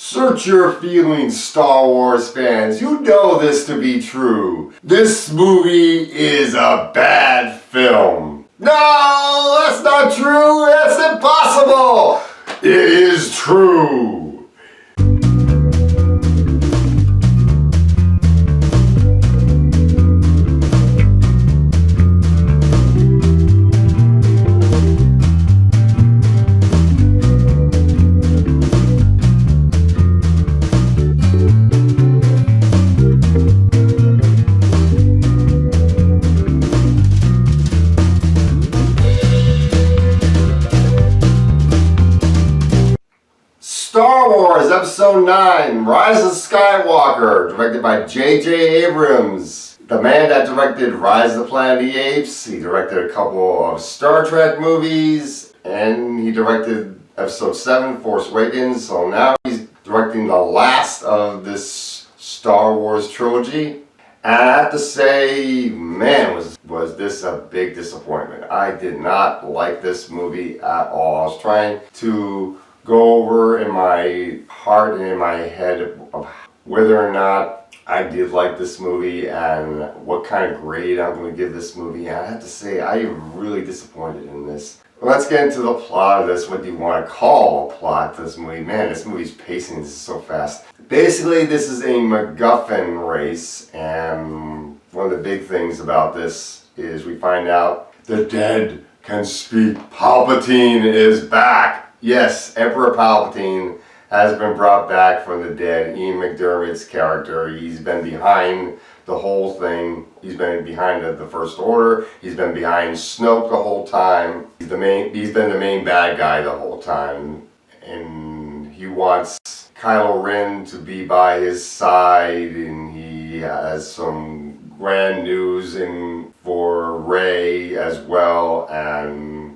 Search your feelings, Star Wars fans. You know this to be true. This movie is a bad film. No, that's not true. That's impossible. It is true. Star Wars Episode 9, Rise of Skywalker, directed by J.J. Abrams. The man that directed Rise of the Planet of the Apes, he directed a couple of Star Trek movies, and he directed Episode 7, Force Awakens, so now he's directing the last of this Star Wars trilogy. And I have to say, man, was this a big disappointment. I did not like this movie at all. I was trying to go over in my heart and in my head of whether or not I did like this movie and what kind of grade I'm going to give this movie. And I have to say, I am really disappointed in this. Let's get into the plot of this. What do you want to call a plot to this movie? Man, this movie's pacing is so fast. Basically, this is a MacGuffin race, and one of the big things about this is we find out the dead can speak. Palpatine is back. Yes, Emperor Palpatine has been brought back from the dead. Ian McDermott's character, he's been behind the whole thing. He's been behind the First Order. He's been behind Snoke the whole time. He's been the main bad guy the whole time. And he wants Kylo Ren to be by his side, and he has some grand news for Rey as well. And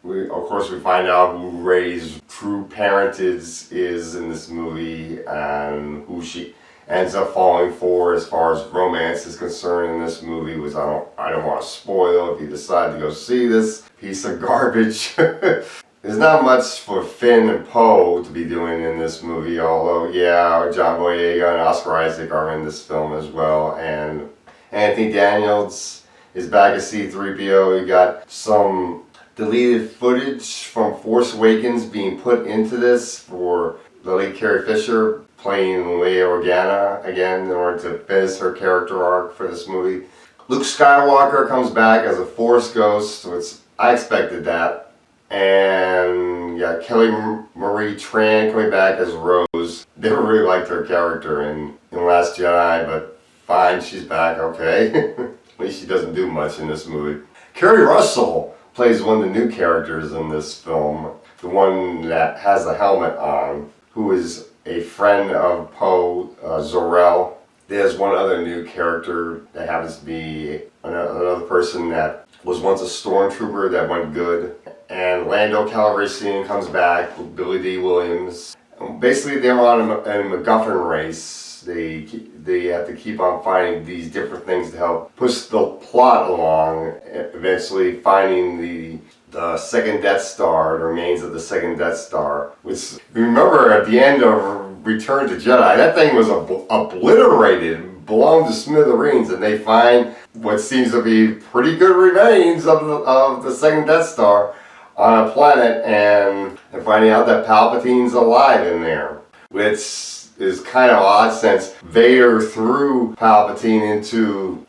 of course, we find out who Rey's true parentage is in this movie and who she ends up falling for as far as romance is concerned in this movie, which I don't want to spoil if you decide to go see this piece of garbage. There's not much for Finn and Poe to be doing in this movie, although, yeah, John Boyega and Oscar Isaac are in this film as well, and Anthony Daniels is back as C-3PO. You got some deleted footage from Force Awakens being put into this for the late Carrie Fisher playing Leia Organa again in order to finish her character arc for this movie. Luke Skywalker comes back as a Force ghost, which I expected that. And yeah, Kelly Marie Tran coming back as Rose. Never really liked her character in Last Jedi, but fine, she's back, okay. At least she doesn't do much in this movie. Kerry Russell plays one of the new characters in this film, the one that has the helmet on, who is a friend of Poe, Zor-El. There's one other new character that happens to be another person that was once a stormtrooper that went good. And Lando Calrissian comes back with Billy D. Williams. Basically, they're on a MacGuffin race. They have to keep on finding these different things to help push the plot along, eventually finding the second Death Star, the remains of the second Death Star. Which, remember at the end of Return to Jedi, that thing was obliterated, blown to smithereens, and they find what seems to be pretty good remains of the second Death Star on a planet, and they're finding out that Palpatine's alive in there, which is kind of odd since Vader threw Palpatine into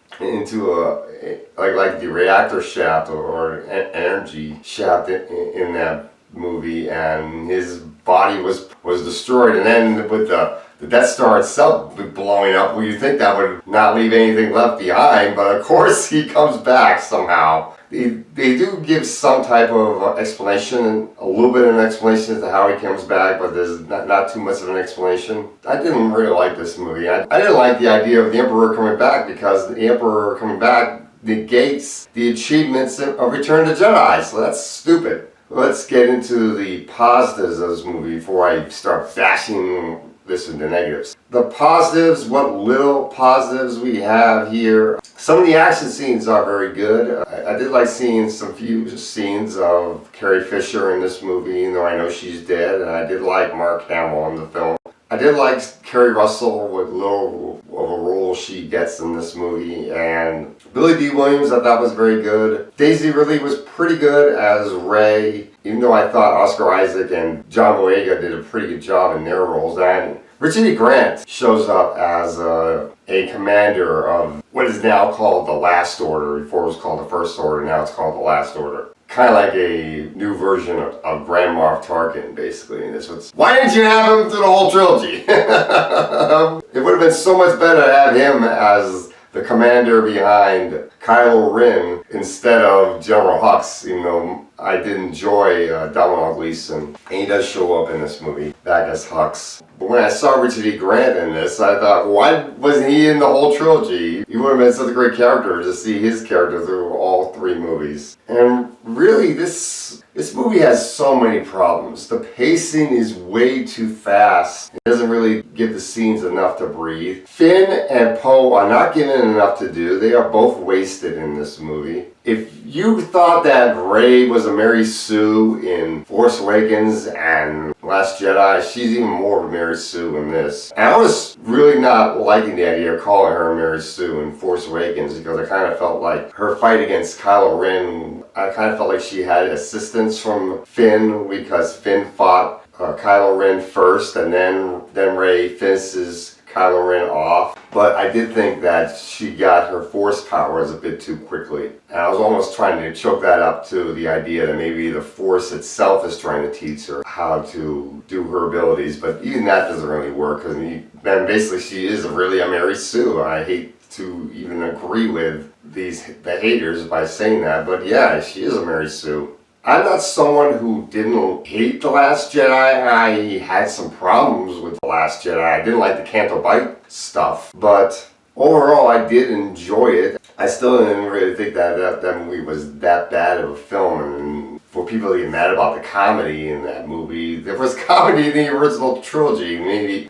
like the reactor shaft or energy shaft in that movie, and his body was destroyed. And then with the Death Star itself blowing up, well, you think that would not leave anything left behind, but of course he comes back somehow. They do give some type of explanation, a little bit of an explanation as to how he comes back, but there's not too much of an explanation. I didn't really like this movie. I didn't like the idea of the Emperor coming back, because the Emperor coming back negates the achievements of Return to Jedi, so that's stupid. Let's get into the positives of this movie before I start bashing this into negatives. The positives, what little positives we have here. Some of the action scenes are very good. I did like seeing some few scenes of Carrie Fisher in this movie, even though I know she's dead. And I did like Mark Hamill in the film. I did like Kerry Russell, with little of a role she gets in this movie, and Billy D. Williams I thought was very good. Daisy Ridley was pretty good as Rey, even though I thought Oscar Isaac and John Boyega did a pretty good job in their roles. And Richard E. Grant shows up as a commander of what is now called the Last Order. Before it was called the First Order, now it's called the Last Order. Kind of like a new version of Grand Moff Tarkin, basically. And this was, why didn't you have him through the whole trilogy? It would have been so much better to have him as the commander behind Kylo Ren instead of General Hux, even though I did enjoy Domhnall Gleeson. And he does show up in this movie back as Hux. But when I saw Richard E. Grant in this, I thought, why wasn't he in the whole trilogy? He would have been such a great character to see his character through all three movies. And really, this movie has so many problems. The pacing is way too fast. It doesn't really give the scenes enough to breathe. Finn and Poe are not given enough to do. They are both wasted in this movie. If you thought that Rey was a Mary Sue in Force Awakens and Last Jedi, she's even more of a Mary Sue in this. And I was really not liking the idea of calling her Mary Sue in Force Awakens because I kind of felt like her fight against Kylo Ren, I kind of felt like she had assistance from Finn because Finn fought Kylo Ren first and then Rey finishes Kylo Ren off. But I did think that she got her force powers a bit too quickly. And I was almost trying to choke that up to the idea that maybe the force itself is trying to teach her how to do her abilities. But even that doesn't really work because then basically she is really a Mary Sue. I hate to even agree with the haters by saying that, but yeah, she is a Mary Sue. I'm not someone who didn't hate The Last Jedi. I had some problems with The Last Jedi. I didn't like the Canto Bight stuff, but overall I did enjoy it. I still didn't really think that movie was that bad of a film, and for people to get mad about the comedy in that movie, there was comedy in the original trilogy. The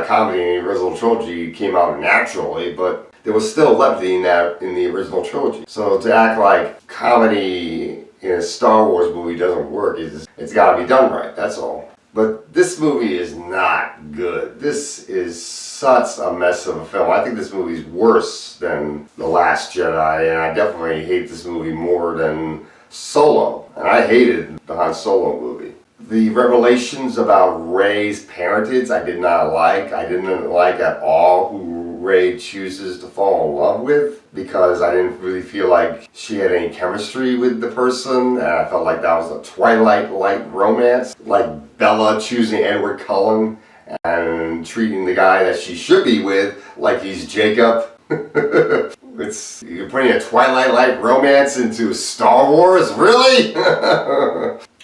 comedy in the original trilogy came out naturally, but there was still levity in the original trilogy. So to act like comedy in a Star Wars movie doesn't work, it's got to be done right, that's all. But this movie is not good. This is such a mess of a film. I think this movie is worse than The Last Jedi, and I definitely hate this movie more than Solo. And I hated the Han Solo movie. The revelations about Rey's parentage I did not like. I didn't like at all who Rey chooses to fall in love with, because I didn't really feel like she had any chemistry with the person, and I felt like that was a Twilight-like romance, like Bella choosing Edward Cullen and treating the guy that she should be with like he's Jacob. You're putting a Twilight-like romance into Star Wars? Really?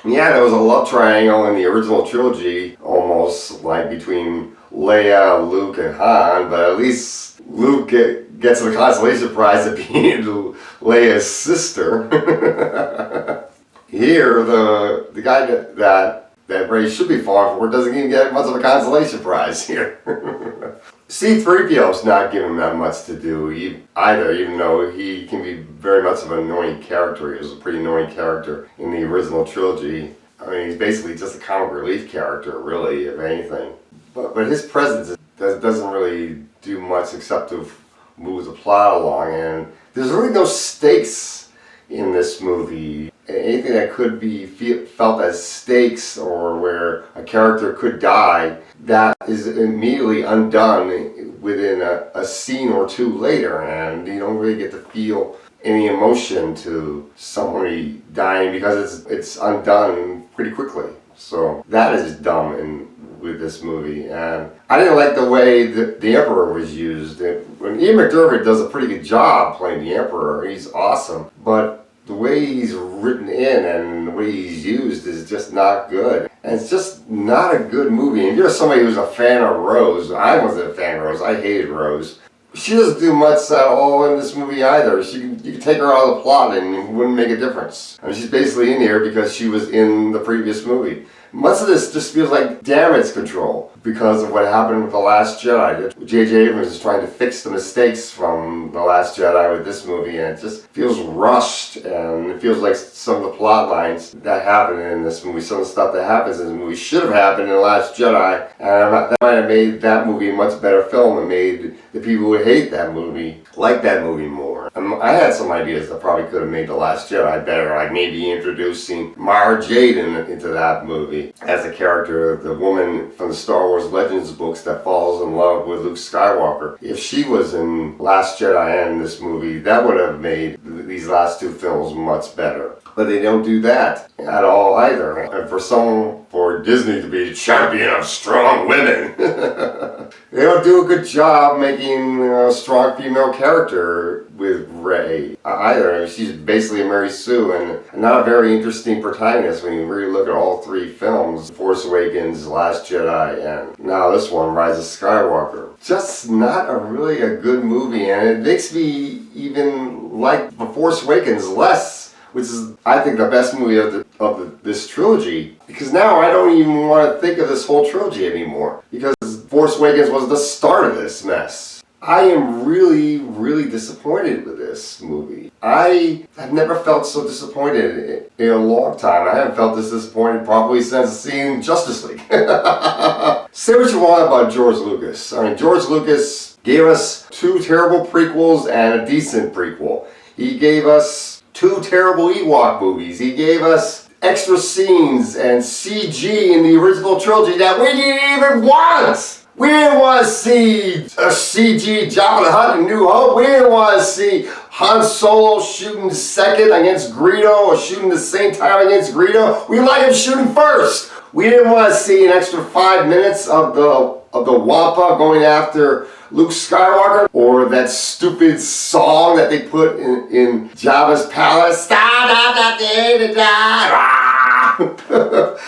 Yeah, there was a love triangle in the original trilogy, almost like between Leia, Luke, and Han, but at least Luke gets the consolation prize of being Leia's sister. Here, the guy that Rey should be falling for doesn't even get much of a consolation prize here. C-3PO's not given that much to do either, even though he can be very much of an annoying character. He was a pretty annoying character in the original trilogy. I mean, he's basically just a comic relief character, really, if anything. But his presence doesn't really do much except to move the plot along, and there's really no stakes in this movie. Anything that could be felt as stakes or where a character could die, that is immediately undone within a scene or two later, and you don't really get to feel any emotion to somebody dying because it's undone pretty quickly. So that is dumb with this movie, and I didn't like the way the Emperor was used. When Ian McDiarmid does a pretty good job playing the Emperor, he's awesome, but the way he's written in and the way he's used is just not good. And it's just not a good movie. And you're somebody who's a fan of Rose. I wasn't a fan of Rose. I hated Rose. She doesn't do much at all in this movie either. You can take her out of the plot and it wouldn't make a difference. I mean, she's basically in here because she was in the previous movie. Much of this just feels like damage control because of what happened with The Last Jedi. J.J. Abrams is trying to fix the mistakes from The Last Jedi with this movie, and it just feels rushed, and it feels like some of the plot lines that happen in this movie, some of the stuff that happens in this movie should have happened in The Last Jedi, and that might might have made that movie a much better film and made the people who hate that movie like that movie more. I had some ideas that probably could have made The Last Jedi better, like maybe introducing Mara Jade into that movie as a character, the woman from the Star Wars Legends books that falls in love with Luke Skywalker. If she was in Last Jedi and this movie, that would have made these last two films much better. But they don't do that at all either. And for Disney to be champion of strong women, they don't do a good job making a strong female character with Rey either. She's basically a Mary Sue and not a very interesting protagonist when you really look at all three films: Force Awakens, Last Jedi, and now this one, Rise of Skywalker. Just not really a good movie, and it makes me even like The Force Awakens less, which is, I think, the best movie of this trilogy, because now I don't even want to think of this whole trilogy anymore, because Force Awakens was the start of this mess. I am really, really disappointed with this movie. I have never felt so disappointed in a long time. I haven't felt this disappointed probably since seeing Justice League. Say what you want about George Lucas. I mean, George Lucas gave us 2 terrible prequels and a decent prequel. He gave us 2 terrible Ewok movies. He gave us extra scenes and CG in the original trilogy that we didn't even want. We didn't want to see a CG Jabba the Hutt in New Hope. We didn't want to see Han Solo shooting second against Greedo or shooting the same time against Greedo. We like him shooting first. We didn't want to see an extra 5 minutes of the Wampa going after Luke Skywalker, or that stupid song that they put in Jabba's palace.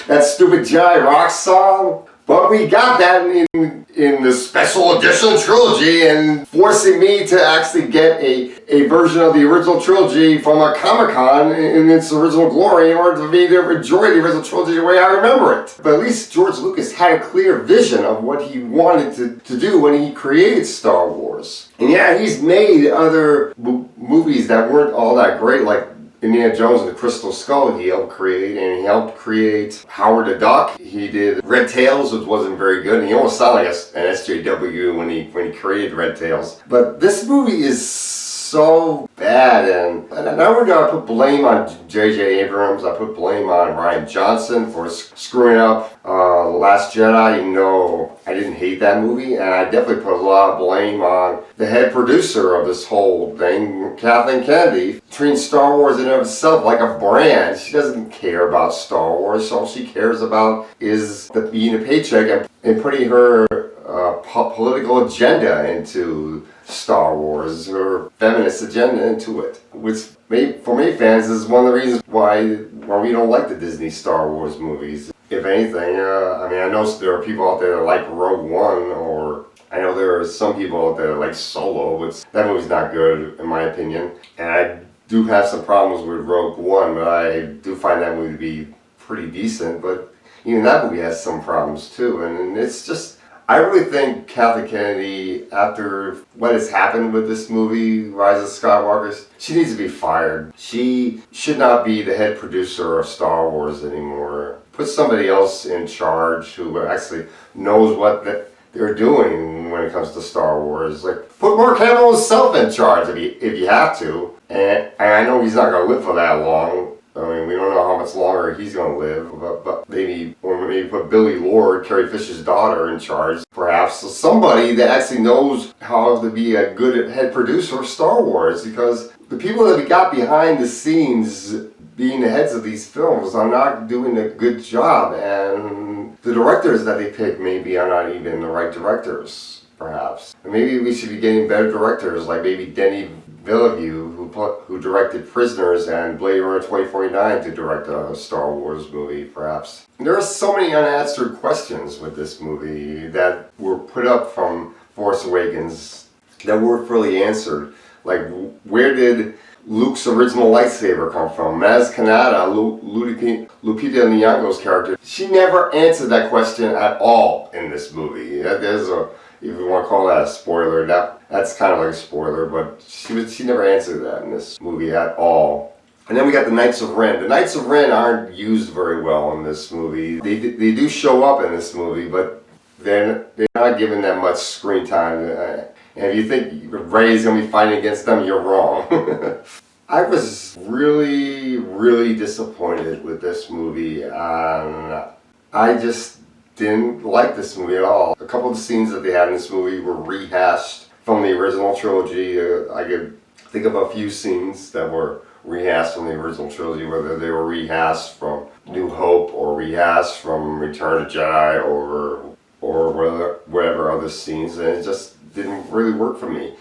That stupid giant rock song. But we got that in the special edition trilogy, and forcing me to actually get a version of the original trilogy from a Comic-Con in its original glory in order for me to enjoy the original trilogy the way I remember it. But at least George Lucas had a clear vision of what he wanted to do when he created Star Wars. And yeah, he's made other movies that weren't all that great, like Indiana Jones and the Crystal Skull he helped create, and he helped create Howard the Duck. He did Red Tails, which wasn't very good, and he almost sounded like an SJW when he created Red Tails. But this movie is so bad, and now we're going to put blame on J.J. Abrams. I put blame on Rian Johnson for screwing up Last Jedi. You know, I didn't hate that movie, and I definitely put a lot of blame on the head producer of this whole thing, Kathleen Kennedy, treating Star Wars in and of itself like a brand. She doesn't care about Star Wars. All she cares about is being a paycheck and putting her political agenda into Star Wars, her feminist agenda into it, which for me fans is one of the reasons why we don't like the Disney Star Wars movies. If anything, I mean, I know there are people out there that like Rogue One, or I know there are some people out there that like Solo, but that movie's not good in my opinion. And I do have some problems with Rogue One, but I do find that movie to be pretty decent. But even that movie has some problems too, and it's just, I really think Kathleen Kennedy, after what has happened with this movie, Rise of Skywalker, she needs to be fired. She should not be the head producer of Star Wars anymore. Put somebody else in charge who actually knows what they're doing when it comes to Star Wars. Like, put Mark Hamill himself in charge if you have to. And I know he's not going to live for that long. I mean, we don't know how much longer he's going to live, but maybe put Billy Lord, Carrie Fisher's daughter, in charge, perhaps. So somebody that actually knows how to be a good head producer of Star Wars, because the people that we got behind the scenes being the heads of these films are not doing a good job, and the directors that they pick maybe are not even the right directors, perhaps. And maybe we should be getting better directors, like maybe Denis Villeneuve, who directed Prisoners and Blade Runner 2049, to direct a Star Wars movie, perhaps. There are so many unanswered questions with this movie that were put up from Force Awakens that weren't fully answered. Like, where did Luke's original lightsaber come from? Maz Kanata, Lupita Nyong'o's character, she never answered that question at all in this movie. There's if you want to call that a spoiler, that's kind of like a spoiler, but she never answered that in this movie at all. And then we got the Knights of Ren. The Knights of Ren aren't used very well in this movie. They do show up in this movie, but they're not given that much screen time. And if you think Rey's going to be fighting against them, you're wrong. I was really, really disappointed with this movie. I just didn't like this movie at all. A couple of the scenes that they had in this movie were rehashed from the original trilogy. I could think of a few scenes that were rehashed from the original trilogy, whether they were rehashed from New Hope or rehashed from Return of the Jedi or whatever other scenes, and it just didn't really work for me.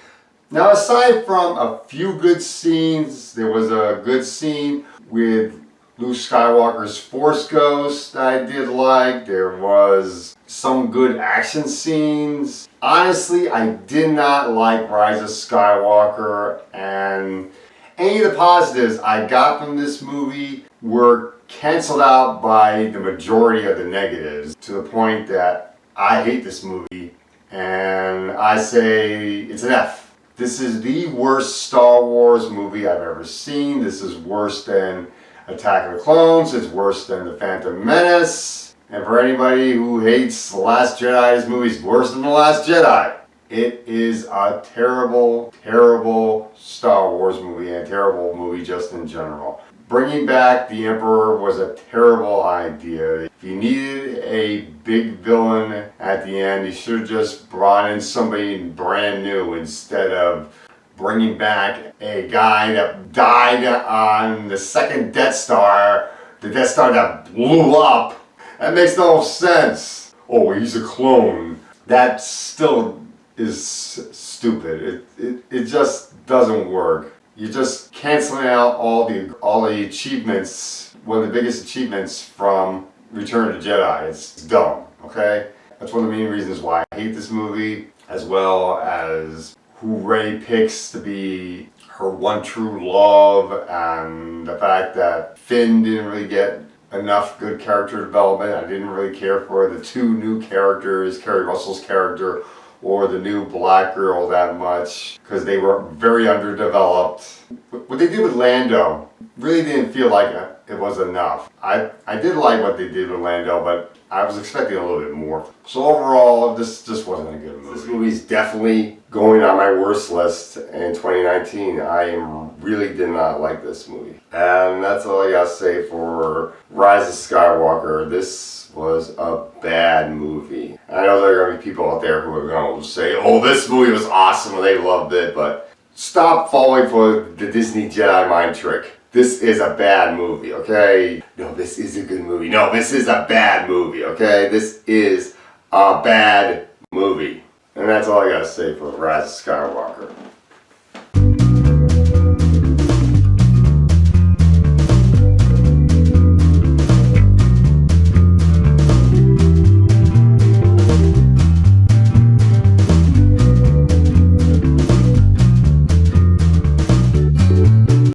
Now, aside from a few good scenes, there was a good scene with Luke Skywalker's Force Ghost that I did like. There was some good action scenes. Honestly, I did not like Rise of Skywalker, and any of the positives I got from this movie were canceled out by the majority of the negatives, to the point that I hate this movie, and I say it's an F. This is the worst Star Wars movie I've ever seen. This is worse than Attack of the Clones. It's worse than The Phantom Menace. And for anybody who hates The Last Jedi, this movie's worse than The Last Jedi. It is a terrible, terrible Star Wars movie, and a terrible movie just in general. Bringing back the Emperor was a terrible idea. If you needed a big villain at the end, you should have just brought in somebody brand new instead of bringing back a guy that died on the second Death Star, the Death Star that blew up. That makes no sense. Oh, he's a clone. That still is stupid. It just doesn't work. You're just canceling out all the achievements, one of the biggest achievements from Return of the Jedi. It's dumb, okay? That's one of the main reasons why I hate this movie, as well as who Rey picks to be her one true love, and the fact that Finn didn't really get enough good character development. I didn't really care for the two new characters, Kerry Russell's character or the new black girl, that much, because they were very underdeveloped. What they did with Lando really didn't feel like it was enough. I did like what they did with Lando, but I was expecting a little bit more. So overall, this just wasn't a good movie. This movie's definitely going on my worst list in 2019. I really did not like this movie. And that's all I gotta say for Rise of Skywalker. This was a bad movie. I know there are going to be people out there who are going to say, oh, this movie was awesome and they loved it, but stop falling for the Disney Jedi mind trick. This is a bad movie, okay? No, this is a good movie. No, this is a bad movie, okay? This is a bad movie. And that's all I got to say for Rise of Skywalker.